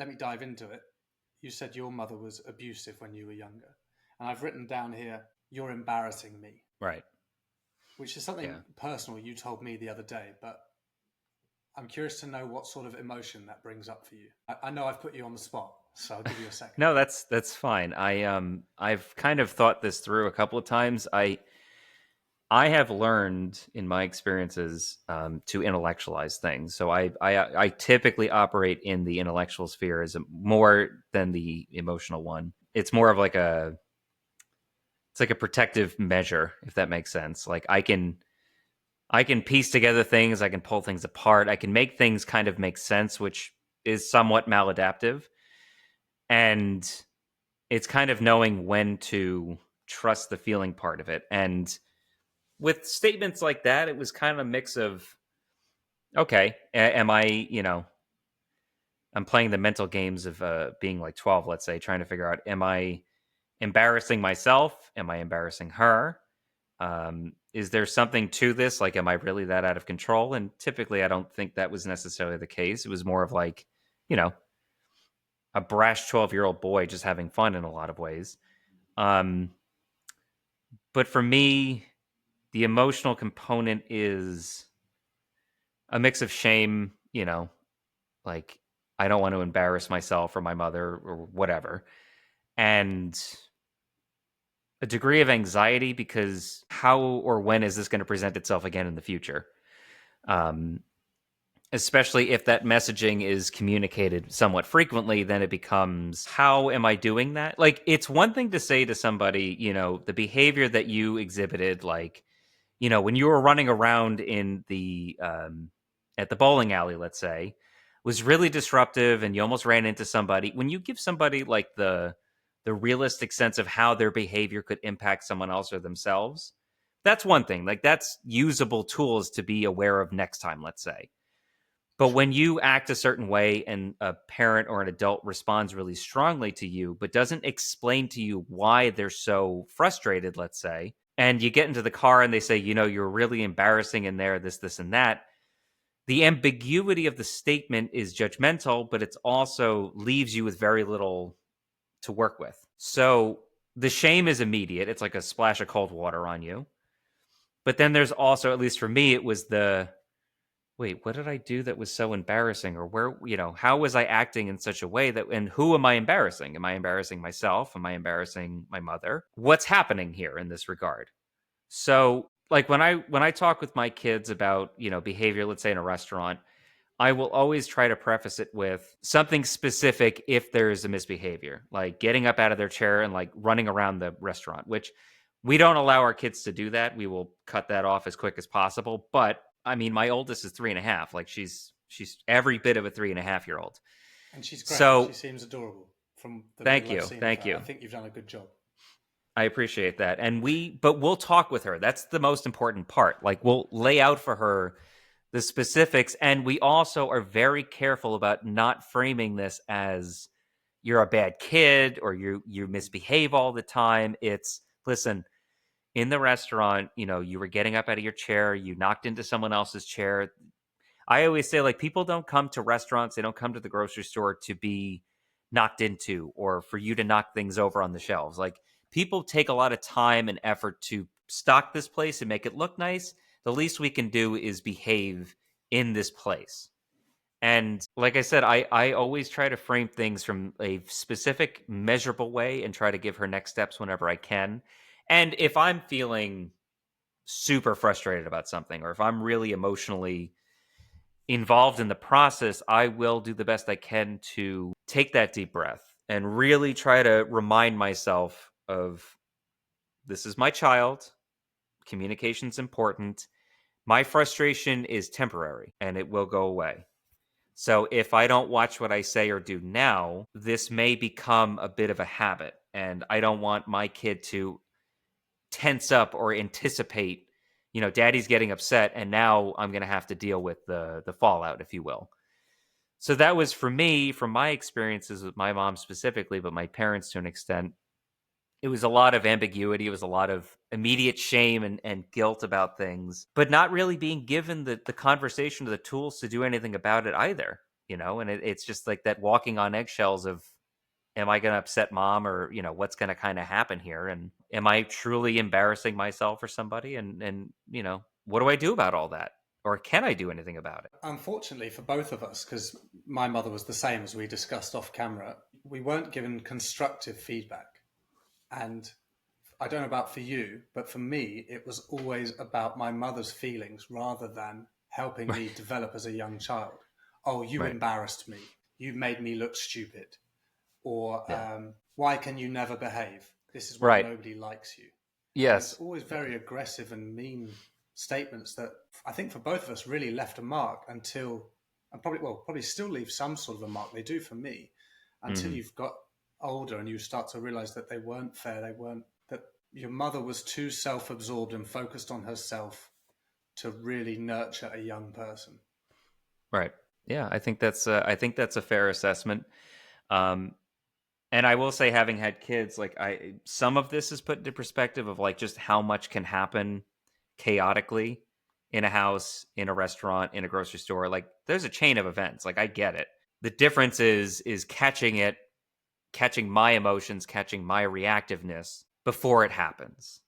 let me dive into it. You said your mother was abusive when you were younger. And I've written down here, you're embarrassing me, Right. which is something Yeah. personal you told me the other day, but I'm curious to know what sort of emotion that brings up for you. I know I've put you on the spot, so I'll give you a second. No, that's fine. I've kind of thought this through a couple of times. I have learned in my experiences to intellectualize things. So I typically operate in the intellectual sphere as more than the emotional one. It's more of like it's like a protective measure, if that makes sense. Like I can piece together things, I can pull things apart, I can make things kind of make sense, which is somewhat maladaptive. And it's kind of knowing when to trust the feeling part of it. And with statements like that, it was kind of a mix of, okay, am I, I'm playing the mental games of being like 12, let's say, trying to figure out, am I embarrassing myself? Am I embarrassing her? Is there something to this? Like, am I really that out of control? And typically, I don't think that was necessarily the case. It was more of like, you know, a brash 12-year-old boy just having fun in a lot of ways. Um, but for me, the emotional component is a mix of shame, like I don't want to embarrass myself or my mother or whatever, and a degree of anxiety because how or when is this going to present itself again in the future? Um, Especially if that messaging is communicated somewhat frequently, then it becomes, how am I doing that? Like, it's one thing to say to somebody, the behavior that you exhibited, like, when you were running around in the at the bowling alley, let's say, was really disruptive and you almost ran into somebody. When you give somebody like the realistic sense of how their behavior could impact someone else or themselves, that's one thing. Like, that's usable tools to be aware of next time, let's say. But when you act a certain way and a parent or an adult responds really strongly to you, but doesn't explain to you why they're so frustrated, let's say, and you get into the car and they say, you're really embarrassing in there, this, and that, the ambiguity of the statement is judgmental, but it also leaves you with very little to work with. So the shame is immediate. It's like a splash of cold water on you. But then there's also, at least for me, it was wait, what did I do that was so embarrassing? Or where, how was I acting in such a way that, and who am I embarrassing? Am I embarrassing myself? Am I embarrassing my mother? What's happening here in this regard? So, like when I talk with my kids about, behavior, let's say in a restaurant, I will always try to preface it with something specific if there's a misbehavior, like getting up out of their chair and like running around the restaurant, which we don't allow our kids to do that. We will cut that off as quick as possible. But I mean, my oldest is 3.5. Like she's every bit of a 3.5-year-old. And she's great. She So seems adorable from the thank little I've you. seen of Thank her. I you. think you've done a good job. I appreciate that. But we'll talk with her. That's the most important part. Like, we'll lay out for her the specifics. And we also are very careful about not framing this as you're a bad kid or you misbehave all the time. It's, listen, in the restaurant, you were getting up out of your chair, you knocked into someone else's chair. I always say, like, people don't come to restaurants, they don't come to the grocery store to be knocked into or for you to knock things over on the shelves. Like, people take a lot of time and effort to stock this place and make it look nice. The least we can do is behave in this place. And like I said, I always try to frame things from a specific, measurable way and try to give her next steps whenever I can. And if I'm feeling super frustrated about something, or if I'm really emotionally involved in the process, I will do the best I can to take that deep breath and really try to remind myself of, this is my child. Communication's important. My frustration is temporary and it will go away. So if I don't watch what I say or do now, this may become a bit of a habit. And I don't want my kid to tense up or anticipate, daddy's getting upset and now I'm going to have to deal with the fallout, if you will. So that was, for me, from my experiences with my mom specifically, but my parents to an extent, it was a lot of ambiguity. It was a lot of immediate shame and guilt about things, but not really being given the conversation or the tools to do anything about it either. and it's just like that walking on eggshells of, am I going to upset mom, or, what's going to kind of happen here? And am I truly embarrassing myself or somebody? And, what do I do about all that? Or can I do anything about it? Unfortunately for both of us, because my mother was the same as we discussed off camera, we weren't given constructive feedback. And I don't know about for you, but for me, it was always about my mother's feelings rather than helping me develop as a young child. Oh, you Right. embarrassed me. You made me look stupid. Or Yeah. why can you never behave? This is why Right. nobody likes you. And it's Yes. always very aggressive and mean statements that I think for both of us really left a mark until, and probably still leave some sort of a mark. They do for me until Mm. you've got older and you start to realize that they weren't fair. They weren't, that your mother was too self absorbed and focused on herself to really nurture a young person. Right. Yeah. I think that's a fair assessment. Um, and I will say, having had kids, like, some of this is put into perspective of like just how much can happen chaotically in a house, in a restaurant, in a grocery store. Like, there's a chain of events. Like, I get it. The difference is catching it, catching my emotions, catching my reactiveness before it happens.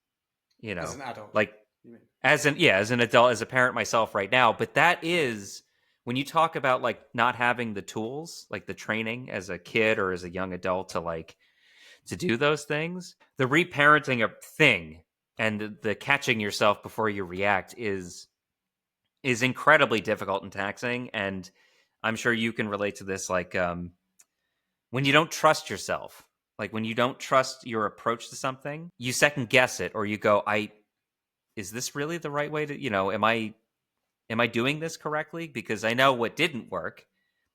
You As know, an adult, like, you mean? as an adult, as a parent myself right now. But that is, when you talk about like not having the tools, like the training as a kid or as a young adult to do those things, the reparenting a thing and the catching yourself before you react is incredibly difficult and taxing. And I'm sure you can relate to this. Like, when you don't trust yourself, like when you don't trust your approach to something, you second guess it, or you go, I is this really the right way to, am I doing this correctly? Because I know what didn't work.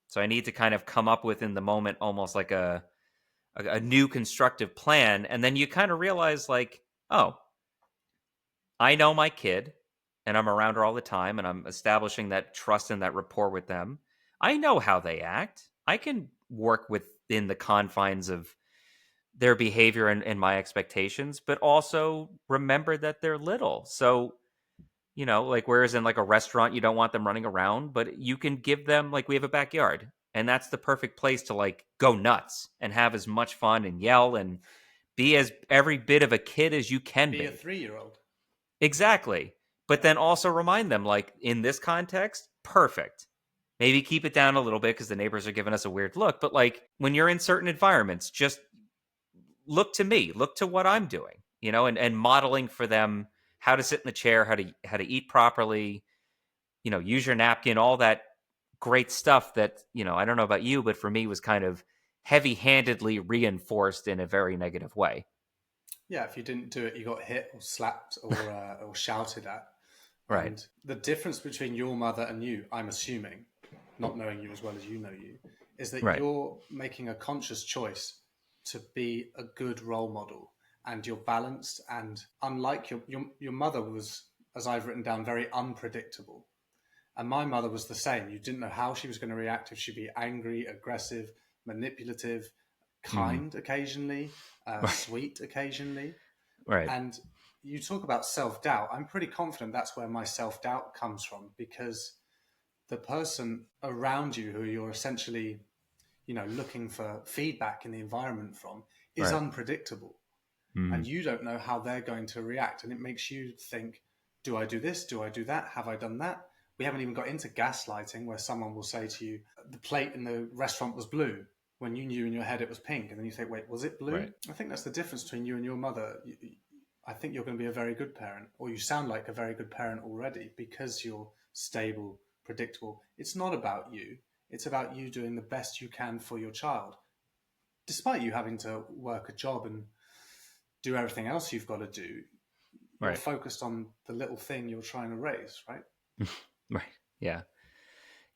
So I need to kind of come up with in the moment almost like a new constructive plan. And then you kind of realize, like, oh, I know my kid and I'm around her all the time and I'm establishing that trust and that rapport with them. I know how they act. I can work within the confines of their behavior and my expectations, but also remember that they're little. So, like, whereas in like a restaurant, you don't want them running around, but you can give them, like, we have a backyard, and that's the perfect place to like go nuts and have as much fun and yell and be as every bit of a kid as you can Be a be. 3-year-old. Exactly. But Yeah. then also remind them, like, in this context, perfect. Maybe keep it down a little bit because the neighbors are giving us a weird look. But like, when you're in certain environments, just look to me, look to what I'm doing, and modeling for them how to sit in the chair, how to eat properly, use your napkin, all that great stuff that, I don't know about you, but for me was kind of heavy-handedly reinforced in a very negative way. Yeah, if you didn't do it, you got hit or slapped or shouted at. Right. And the difference between your mother and you, I'm assuming, not knowing you as well as you know you, is that Right. you're making a conscious choice to be a good role model, and you're balanced. And unlike your mother was, as I've written down, very unpredictable. And my mother was the same. You didn't know how she was going to react, if she'd be angry, aggressive, manipulative, Mm. kind occasionally, sweet occasionally. Right. And you talk about self doubt. I'm pretty confident that's where my self doubt comes from, because the person around you who you're essentially, looking for feedback in the environment from is Right. unpredictable. And Mm. you don't know how they're going to react. And it makes you think, do I do this? Do I do that? Have I done that? We haven't even got into gaslighting, where someone will say to you, the plate in the restaurant was blue, when you knew in your head it was pink. And then you think, wait, was it blue? Right. I think that's the difference between you and your mother. I think you're going to be a very good parent, or you sound like a very good parent already, because you're stable, predictable. It's not about you. It's about you doing the best you can for your child, despite you having to work a job and do everything else you've got to do. You're Right. focused on the little thing you're trying to raise, right? Right. Yeah.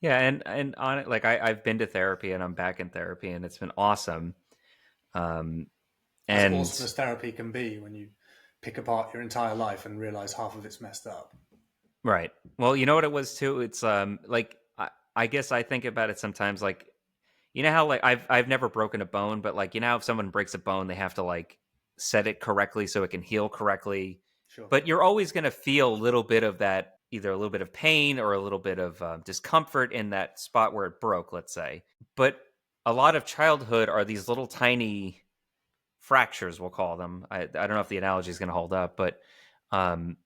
Yeah. And on it, like, I've been to therapy and I'm back in therapy and it's been awesome. Um, As and awesome as therapy can be, when you pick apart your entire life and realize half of it's messed up. right. Well, you know what it was too? It's like, I guess I think about it sometimes, like, how, like, I've never broken a bone, but like, how if someone breaks a bone, they have to like set it correctly so it can heal correctly. Sure. But you're always going to feel a little bit of that either a little bit of pain or a little bit of discomfort in that spot where it broke, let's say. But a lot of childhood are these little tiny fractures, we'll call them. I don't know if the analogy is going to hold up, but um,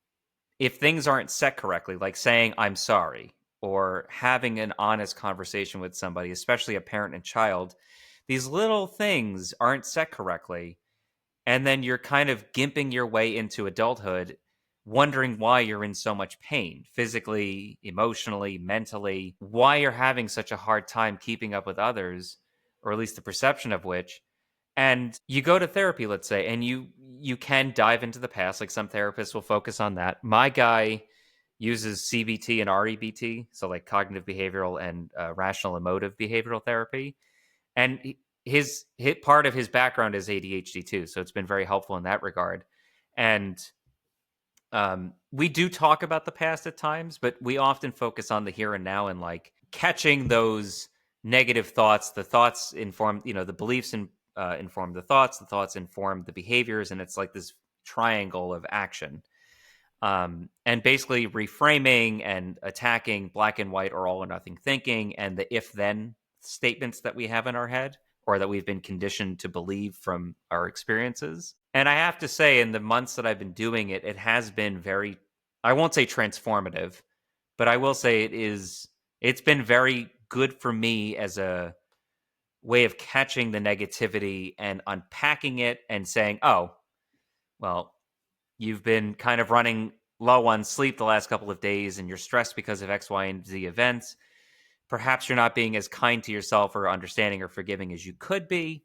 if things aren't set correctly, like saying I'm sorry or having an honest conversation with somebody, especially a parent and child, these little things aren't set correctly. And then you're kind of gimping your way into adulthood, wondering why you're in so much pain, physically, emotionally, mentally, why you're having such a hard time keeping up with others, or at least the perception of which. And you go to therapy, let's say, and you can dive into the past. Like some therapists will focus on that. My guy uses CBT and REBT, so like cognitive behavioral and rational emotive behavioral therapy. And his part of his background is ADHD too, so it's been very helpful in that regard. And we do talk about the past at times, but we often focus on the here and now and like catching those negative thoughts. The thoughts inform, the beliefs inform the thoughts inform the behaviors, and it's like this triangle of action. And basically reframing and attacking black and white or all or nothing thinking and the if then statements that we have in our head or that we've been conditioned to believe from our experiences. And I have to say, in the months that I've been doing it, it has been very, I won't say transformative, but I will say it's been very good for me as a way of catching the negativity and unpacking it and saying, oh, well, you've been kind of running low on sleep the last couple of days and you're stressed because of X, Y, and Z events. Perhaps you're not being as kind to yourself or understanding or forgiving as you could be.